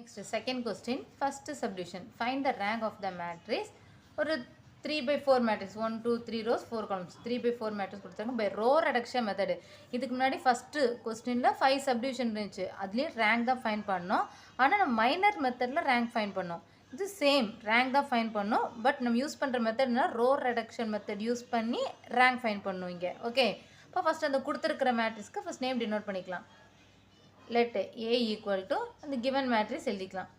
Next, second question, first subdivision. Find the rank of the matrix. ஒரு 3/4 matrix, 1 2 3 rows 4 columns, 3/4 matrix கொடுத்தாங்க by row reduction method. இதுக்கு முன்னாடி first கொஸ்டின்ல 5 subdivision இருந்துச்சு, அதுலேயே ரேங்க் தான் ஃபைண்ட் பண்ணோம். ஆனால் நம்ம மைனர் மெத்தடில் ரேங்க் ஃபைண்ட் பண்ணோம். இது சேம் ரேங்க் தான் ஃபைண்ட் பண்ணோம், பட் நம்ம யூஸ் பண்ணுற மெத்தட்னா ரோ ரெடக்ஷன் மெத்தட் யூஸ் பண்ணி ரேங்க் ஃபைண்ட் பண்ணும் இங்கே. ஓகே, இப்போ ஃபஸ்ட் அந்த கொடுத்துருக்கிற மேட்ரிக்ஸ்க்கு ஃபஸ்ட் நேம் டினோட் பண்ணிக்கலாம். Let A equal to the given matrix எழுதிக்கலாம்.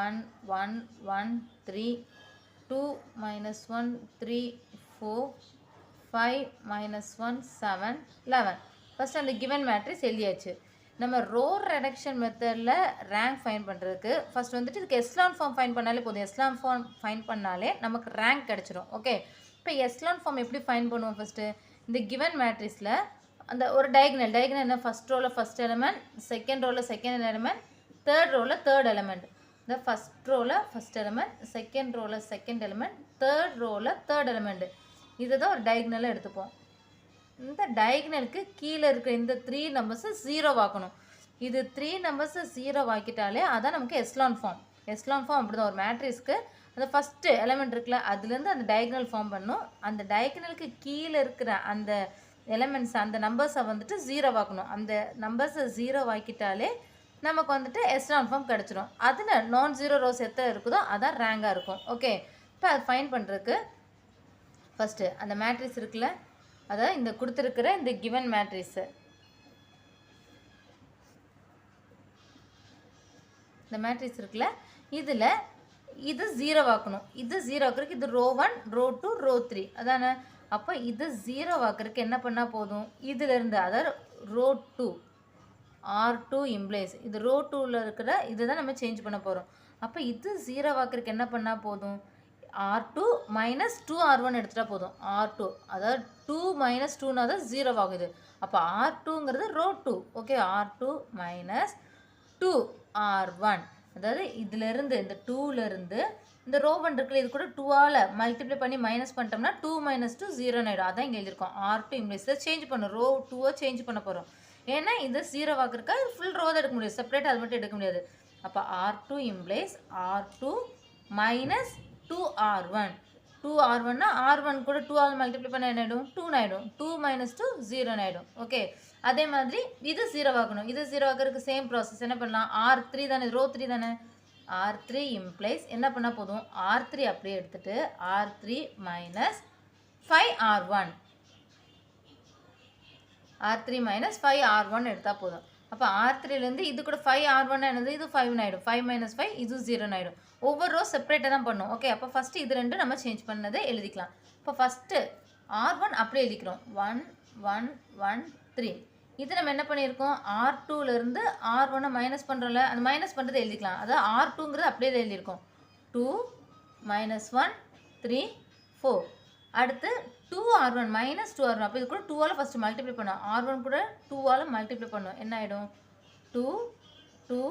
1 1 1 3 2 minus 1 3 4 5 minus 1 7 11. ஃபர்ஸ்ட் அந்த given matrix எழுதியாச்சு. நம்ம ரோ ரெடக்ஷன் மெத்தடில் ரேங்க் ஃபைண்ட் பண்ணுறதுக்கு ஃபர்ஸ்ட் வந்துட்டு இதுக்கு எஸ்லான் ஃபார்ம் ஃபைண்ட் பண்ணாலே போதும். எஸ்லான் ஃபார்ம் ஃபைண்ட் பண்ணாலே நமக்கு ரேங்க் கிடச்சிரும். ஓகே, இப்போ எஸ்லான் ஃபார்ம் எப்படி ஃபைண்ட் பண்ணுவோம்? ஃபஸ்ட்டு இந்த கிவன் மேட்ரிக்ஸில் அந்த ஒரு டயகனல் என்ன, ஃபஸ்ட் ரோவில் ஃபஸ்ட் எலிமெண்ட், செகண்ட் ரோவில் செகண்ட் எலிமெண்ட், தேர்ட் ரோவில் தேர்ட் எலிமெண்ட். இந்த ஃபஸ்ட் ரோவில் ஃபஸ்ட் எலிமெண்ட், செகண்ட் ரோவில் செகண்ட் எலிமெண்ட், தேர்ட் ரோவில் தேர்ட் எலிமெண்ட். இதை தான் ஒரு டயகனலாக எடுத்துப்போம். இந்த டயகனலுக்கு கீழே இருக்கிற இந்த 3 நம்பர்ஸை 0 ஆக்கணும். இது 3 நம்பர்ஸை 0 ஆக்கிட்டாலே அதான் நமக்கு எஸ்லான் ஃபார்ம். எஸ்லான் ஃபார்ம் அப்படி தான் ஒரு மேட்ரிக்ஸ்க்கு அந்த ஃபஸ்ட்டு எலிமெண்ட் இருக்குல்ல, அதுலேருந்து அந்த டயகனல் ஃபார்ம் பண்ணும். அந்த டயகனலுக்கு கீழே இருக்கிற அந்த எலிமெண்ட்ஸ் அந்த நம்பர்ஸை வந்துட்டு 0 ஆக்கணும். அந்த நம்பர்ஸை 0 ஆக்கிட்டாலே நமக்கு வந்துட்டு எஸ்லான் ஃபார்ம் கிடச்சிரும். அதில் நான் 0 ரோஸ் எத்தனை இருக்குதோ அதான் ரேங்காக இருக்கும். ஓகே, இப்போ அது ஃபைண்ட் பண்ணுறதுக்கு ஃபஸ்ட்டு அந்த மேட்ரிக்ஸ் இருக்குல்ல, அதாவது இந்த கொடுத்துருக்கிற இந்த கிவன் மேட்ரிக்ஸு, இந்த மேட்ரிக்ஸ் இருக்குல்ல, இதில் இது 0 ஆக்கணும். இது 0 ஆக்குறதுக்கு இது ரோ 1 ரோ 2 ரோ 3 அதானே. அப்போ இது 0 ஆக்குறதுக்கு என்ன பண்ணால் போதும்? இதிலேருந்து அதாவது ரோ 2 R2 இம்ப்ளைஸ் இது ரோ 2ல் இருக்கிற இதை தான் நம்ம சேஞ்ச் பண்ண போகிறோம். அப்போ இது 0 ஆக்குறதுக்கு என்ன பண்ணால் போதும்? R2 மைனஸ் 2R1 எடுத்துகிட்டா போதும். R2 அதாவது 2 மைனஸ் 2னா தான் 0 ஆகுது. அப்போ R2ங்கிறது row 2. Okay, R2 minus 2R1 அதாவது இதிலேருந்து இந்த 2லேருந்து இந்த ரோ 1 இருக்குல்ல, இது கூட 2ஆல் மல்டிப்ளை பண்ணி மைனஸ் பண்ணிட்டோம்னா 2 மைனஸ் 2 0 ஆகிடும். அதான் இங்கே எழுதியிருக்கோம். R2 இம்ப்ளைஸ் சேஞ்ச் பண்ணும். ரோ 2 சேஞ்ச் பண்ண போகிறோம். ஏன்னா இந்த 0 ஆக்குறக்கா ஃபுல் ரோ தான் எடுக்க முடியாது, செப்பரேட் அது மட்டும் எடுக்க முடியாது. அப்போ R2 implies R2 minus 2R1. 2R1னா R1 கூட 2ஆல் மல்டிப்ளை பண்ண என்ன ஆகிடும்? 2 ஆகிடும். 2 மைனஸ் 2 0 ஆகிடும். ஓகே, அதே மாதிரி இது 0 ஆக்கணும். இது 0 ஆக்கிறதுக்கு சேம் ப்ராசஸ். என்ன பண்ணலாம்? R3 தானே, ரோ 3 தானே. R3 இம்ப்ளைஸ் என்ன பண்ணால் போதும்? R3 அப்படியே எடுத்துகிட்டு R3 minus 5R1 R3 minus 5R1 எடுத்தால் போதும். அப்போ R3லேருந்து இது கூட 5R1 என்னது? இது 5 ஆகிடும். 5 மைனஸ் 5 இது 0 ஆகிடும். ஒவ்வொரு ரோ செப்பரேட்டாக தான் பண்ணும். ஓகே, அப்போ ஃபஸ்ட்டு இது ரெண்டும் நம்ம சேஞ்ச் பண்ணதை எழுதிக்கலாம். இப்போ ஃபஸ்ட்டு R1 அப்படியே எழுதிக்கிறோம். 1 1 1 3. இது நம்ம என்ன பண்ணியிருக்கோம்? R2லேருந்து R1 மைனஸ் பண்ணுறோம்ல, அந்த மைனஸ் பண்ணுறது எழுதிக்கலாம். அதாவது R2ங்கிறது அப்படியே எழுதியிருக்கோம். 2 மைனஸ் 1 3 4. அடுத்து 2R1 மைனஸ் 2R1. அப்போ இது கூட 2ஆல் ஃபஸ்ட்டு மல்டிப்ளை பண்ணோம். R1 கூட 2ஆல் மல்டிப்ளை பண்ணோம். என்ன ஆகிடும்? 2 2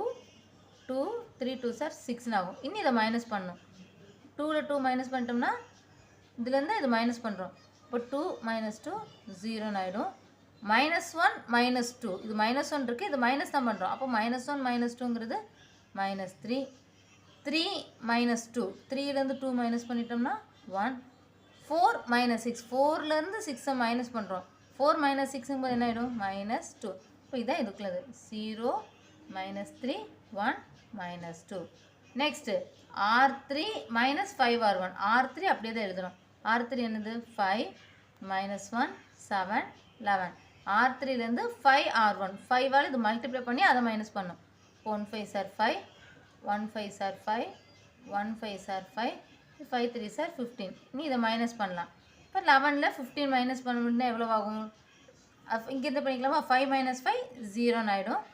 2 3 2 சார் 6 ஆகும். இன்னும் இதை மைனஸ் பண்ணணும். 2ல் 2 மைனஸ் பண்ணிட்டோம்னா இதுலேருந்து இது மைனஸ் பண்ணுறோம். இப்போ 2 மைனஸ் 2 0 ஆகிடும். மைனஸ் 1 மைனஸ் 2 இது மைனஸ் 1 இருக்குது, இது மைனஸ் தான் பண்ணுறோம். அப்போ மைனஸ் 1 மைனஸ் 2ங்கிறது மைனஸ் 3 3 மைனஸ் 2 3லேருந்து 2 மைனஸ் பண்ணிட்டோம்னா 1 4 மைனஸ் 6 4லேருந்து 6 மைனஸ் பண்ணுறோம். 4 மைனஸ் 6ங்கும்போது என்ன ஆகிடும்? மைனஸ் 2. இப்போ இதான் இதுக்குள்ளது 0 minus 3 1 minus 2. Next R3 minus 5R1. R3 அப்படியே தான் எழுதுகிறோம். R3 என்னது? 5 மைனஸ் 1 7 11. R3லேருந்து 5R1 5ஆல் இது மல்டிப்ளை பண்ணி அதை மைனஸ் பண்ணும். 1 5 சார் 5 1 5 சார் 5 1 5 சார் 5 5 3 சார் 15. இனி இதை மைனஸ் பண்ணலாம். இப்போ 11ல் 15 மைனஸ் பண்ணணும்னா எவ்வளோ ஆகும்? இங்கேருந்து பண்ணிக்கலாமா? 5 மைனஸ் 5 0 ஆகிடும்.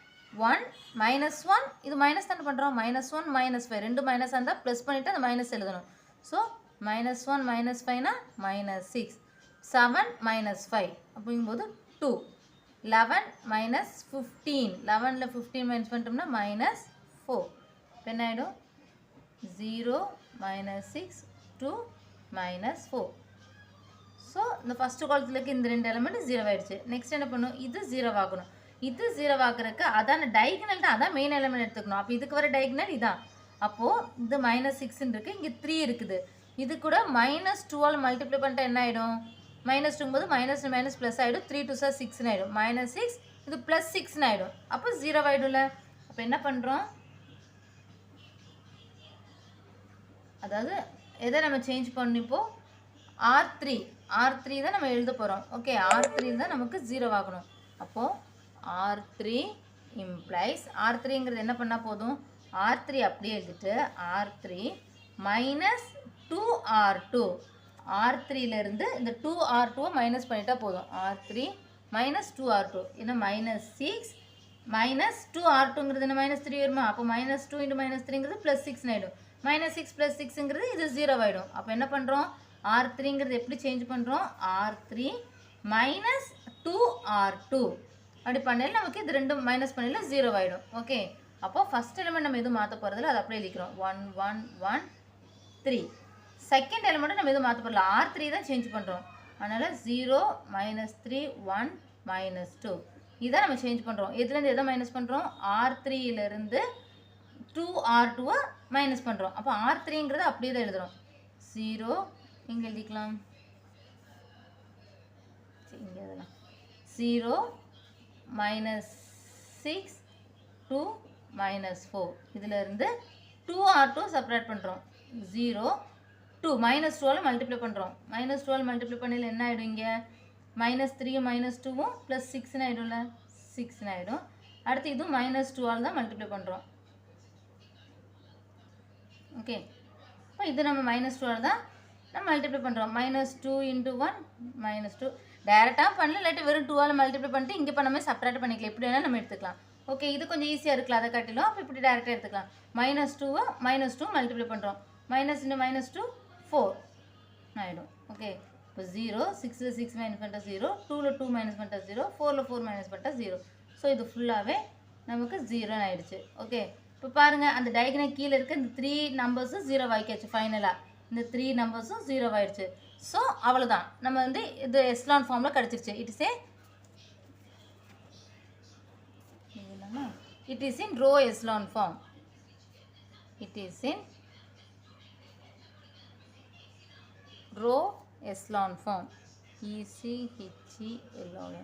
1 மைனஸ் 1 இது மைனஸ் தானே பண்ணுறோம். மைனஸ் 1 மைனஸ் 5 ரெண்டு மைனஸ் இருந்தால் ப்ளஸ் பண்ணிவிட்டு அந்த மைனஸ் எழுதணும். ஸோ மைனஸ் 1 மைனஸ் 5னா மைனஸ் 6 7 மைனஸ் 5 அப்படிங்கும்போது 2 11 மைனஸ் 15 11ல் 15 மைனஸ் பண்ணிட்டோம்னா மைனஸ் 4. இப்போ என்ன ஆகிடும்? 0 மைனஸ் 6 2 மைனஸ் 4. ஸோ இந்த ஃபஸ்ட்டு காலத்துலக்கு இந்த ரெண்டு எலிமெண்ட் 0 ஆகிடுச்சு. நெக்ஸ்ட் என்ன பண்ணும்? இது 0 ஆகணும். இது 0 ஆக்குறதுக்கு அதான் டைகனல் தான், அதான் மெயின் எலிமெண்ட் எடுத்துக்கணும். அப்போ இதுக்கு வர டைகனல் இதான். அப்போது இது -6 இருக்குது, இங்கே 3 இருக்குது. இது கூட -2 மல்டிப்ளை பண்ணிட்டா என்ன ஆகிடும்? -2 போது மைனஸ் மைனஸ் ப்ளஸ் ஆகிடும். 3 2 சார் 6 ஆகிடும். -6 இது +6 ஆகிடும். அப்போ 0 ஆகிடும்ல. அப்போ என்ன பண்ணுறோம்? அதாவது எதை நம்ம சேஞ்ச் பண்ணிப்போ R3 தான் நம்ம எழுத போகிறோம். ஓகே, R3 தான் நமக்கு 0 ஆகணும். அப்போது R3 இம்ப்ளைஸ் R3ங்கிறது என்ன பண்ணால் போதும்? R3 அப்படியே எழுதிட்டு R3 -2R2 R3லேருந்து இந்த 2R2 மைனஸ் பண்ணிட்டா போதும். R3 -2R2 ஏன்னா -6 -2R2ங்கிறது என்ன -3 வருமா? அப்போ -2 × -3ங்கிறது +6 ஆகிடும். -6 + 6ங்கிறது இது 0 ஆகிடும். அப்போ என்ன பண்ணுறோம்? R3ங்கிறது எப்படி சேஞ்ச் பண்ணுறோம்? R3 -2R2 அப்படி பண்ணல நமக்கு இது ரெண்டும் மைனஸ் பண்ணல 0 ஆகிடும். ஓகே, அப்போ ஃபஸ்ட் எலிமெண்ட் நம்ம எதுவும் மாற்ற போகிறதில்ல, அது அப்படியே எழுதிக்கிறோம். 1 1 1 3. செகண்ட் எலிமெண்ட்டு நம்ம எதுவும் மாற்ற போகிறல, R3 தான் சேஞ்ச் பண்ணுறோம். அதனால் 0 -3 1 -2 இதான் நம்ம சேஞ்ச் பண்ணுறோம். எதுலேருந்து எதை மைனஸ் பண்ணுறோம்? R3லேருந்து 2R2 மைனஸ் பண்ணுறோம். அப்போ R3ங்கிறது அப்படியே தான் எழுதுகிறோம். 0 இங்கே எழுதிக்கலாம், இங்கே எழுதலாம். 0 -6 2 -4 இதிலேருந்து 2R2 செப்பரேட் பண்ணுறோம். 0 2 -2 மல்டிப்ளை பண்ணுறோம். -2 மல்டிப்ளை பண்ணல என்ன ஆகிடும்? இங்கே -3 -2 +6 ஆகிடும்ல, 6 ஆகிடும். அடுத்து இதுவும் -2 தான் மல்டிப்ளை பண்ணுறோம். ஓகே, இப்போ இது நம்ம -2 தான் நம்ம மல்டிப்ளை பண்ணுறோம். -2 × 1 -2 டேரெக்டாக பண்ணல, இல்லாட்டி வெறும் 2 மல்டிப்ளை பண்ணிட்டு இங்கே பண்ணாமே செப்பரேட் பண்ணிக்கலாம். எப்படி வேணால் நம்ம எடுத்துக்கலாம். ஓகே, இது கொஞ்சம் ஈஸியாக இருக்கலாம், அதை காட்டிலும். அப்போ இப்படி டேரெக்டாக எடுத்துக்கலாம். -2 மல்டிப்ளை பண்ணுறோம். -2 4 ஆகிடும். ஓகே, இப்போ 0 6 6 மைனஸ் பண்ணிட்டா 0, 2 2 மைனஸ் பண்ணிட்டா 0, 4 4 மைனஸ் பண்ணிட்டா 0. ஸோ இது ஃபுல்லாகவே நமக்கு 0 ஆகிடுச்சு. ஓகே, இப்போ பாருங்கள், அந்த டயக்ராம் கீழே இருக்க இந்த 3 நம்பர்ஸும் 0 ஆகிக்காச்சு. ஃபைனலாக இந்த 3 நம்பர்ஸும் 0 ஆகிடுச்சு. ஸோ அவ்வளோதான், நம்ம வந்து இது எஸ்லான் ஃபார்மில் கிடச்சிருச்சு. It is in row echelon form. It is in row echelon form. ECHELON.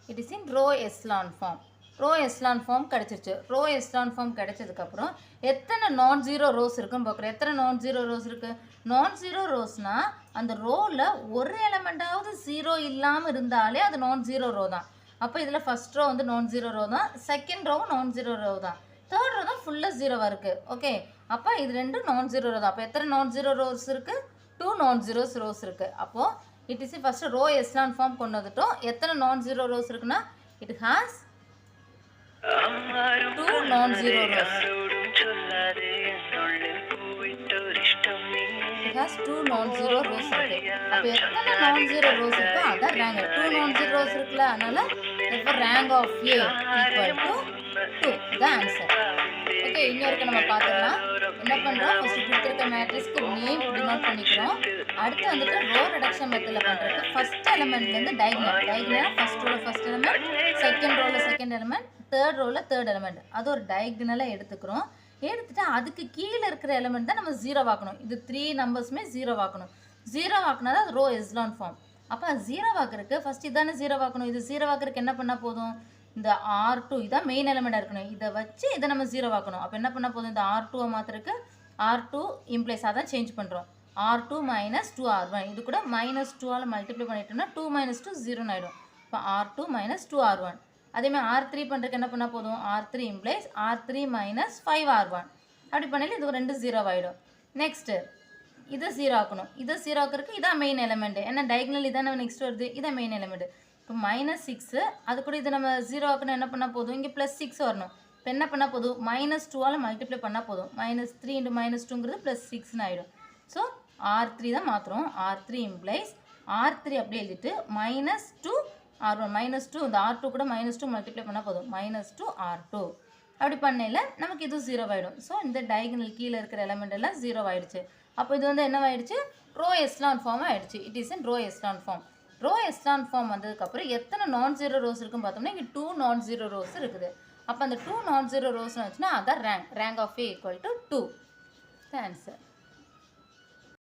It is in row echelon form. Row echelon form கிடச்சிருச்சு. ரோ எஸ்லான் ஃபார்ம் கிடச்சதுக்கப்புறம் எத்தனை நான் ஜீரோ ரோஸ் இருக்குன்னு பார்க்குறோம். எத்தனை நான் ஜீரோ ரோஸ் இருக்குது? நான் zero ரோஸ்னால் அந்த ரோவில் ஒரு எலமெண்ட்டாவது 0 இல்லாமல் இருந்தாலே அது நான் ஜீரோ ரோ தான். அப்போ இதில் ஃபஸ்ட் ரோ வந்து நான் ஜீரோ ரோ தான், செகண்ட் ரோவும் நான் ஜீரோ ரோ தான், தேர்ட் ரோ தான் ஃபுல்லாக 0வாக இருக்குது. ஓகே, அப்போ இது ரெண்டும் நான் ஜீரோ ரோ தான். அப்போ எத்தனை நான் ஜீரோ ரோஸ் இருக்குது? 2 நான் ஜீரோ ரோஸ் இருக்குது. அப்போது it is first row echelon form கொண்டு வந்துட்டோம். எத்தனை நான் ஜீரோ ரோஸ் இருக்குன்னா it has 2 non zero rows. It has 2 non-zero rows இருக்கு. அப்போ எத்தனை non-zero rows இருக்கோ அதான் ரேங்க். 2 non-zero rows இருக்குல்ல, அதனால இப்போ ரேங்க் ஆஃப் A = 2. இதான் ஆன்சர். ஓகே, இன்னொருக்கு நம்ம பார்த்துக்கலாம். என்ன பண்ணுறோம்? ஃபஸ்ட்டு கொடுத்துருக்க மேட்ரிக்ஸ்க்கு நேம் டினோட் பண்ணிக்கிறோம். அடுத்து வந்துட்டு ரோ ரிடக்ஷன் மெத்தடில் பண்ணுறதுக்கு ஃபஸ்ட் எலிமெண்ட்லேருந்து டயக்னல் ஃபஸ்ட் ரோவில் ஃபஸ்ட் எலிமெண்ட், செகண்ட் ரோவில் செகண்ட் எலிமெண்ட், தேர்ட் ரோவில் தேர்ட் எலிமெண்ட், அது ஒரு டயக்னலாக எடுத்துக்கிறோம். எடுத்துகிட்டு அதுக்கு கீழே இருக்கிற எலிமெண்ட் தான் நம்ம 0 ஆக்கணும். இது 3 நம்பர்ஸுமே 0 ஆக்கணும். 0 ஆக்கினா தான் ரோ எஸ்லான் ஃபார்ம். அப்போ 0 ஆக்குறதுக்கு ஃபஸ்ட் இதானே 0 ஆக்கணும். இது 0 ஆக்குறதுக்கு என்ன பண்ணால் போதும்? இந்த R2 இதான் மெயின் எலிமெண்ட்டாக இருக்கணும். இதை வச்சு இதை நம்ம 0 ஆக்கணும். அப்போ என்ன பண்ணால் போதும்? இந்த R2 மாத்திரக்கு R2 இம்ப்ளைஸ் அதான் சேஞ்ச் பண்ணுறோம். R2 - 2R1 இது கூட -2 மல்டிப்ளை பண்ணிட்டோம்னா 2 - 2 0 ஆகிடும். இப்போ R2 - 2R1. அதேமாதிரி R3 பண்ணுறதுக்கு என்ன பண்ணால் போதும்? R3 இம்ப்ளைஸ் R3 - 5R1 அப்படி பண்ணல இது 2 0 ஆகிடும். நெக்ஸ்ட்டு இதை 0 ஆக்கணும். இதை 0 ஆக்கிறதுக்கு இதான் மெயின் எலிமெண்ட்டு. ஏன்னா டயக்னல் இதான் நம்ம நெக்ஸ்ட் வருது, இதான் மெயின் எலிமெண்ட்டு. இப்போ -6 அது கூட இது நம்ம 0 ஆக்கணும். என்ன பண்ணால் போதும்? இங்கே +6 வரணும். இப்போ என்ன பண்ணால் போதும்? -2 மல்டிப்ளை பண்ணால் போதும். -3 × -2ங்கிறது +6 ஆகிடும். ஸோ R3 தான் மாற்றுறோம். R3 இம்ப்ளைஸ் R3 அப்படியே எழுதிட்டு -2R1 -2 இந்த R2 கூட -2 மல்டிப்ளை பண்ணால் போதும். -2R2 அப்படி பண்ணல நமக்கு இது 0 ஆகிடும். ஸோ இந்த டயகனல் கீழே இருக்கிற எலிமெண்ட் எல்லாம் 0 ஆகிடுச்சு. அப்போ இது வந்து என்னவாயிடுச்சு? ரோ எஸ்லான் ஃபார்ம் ஆகிடுச்சு. It is in row echelon form. Row echelon form வந்ததுக்கப்புறம் எத்தனை நான் ஜீரோ ரோஸ் இருக்குன்னு பார்த்தோம்னா இங்கே 2 நான் ஜீரோ ரோஸ் இருக்குது. அப்போ அந்த 2 நான் ஜீரோ ரோஸ்னு வச்சுன்னா அதான் rank of A equal to 2. Answer.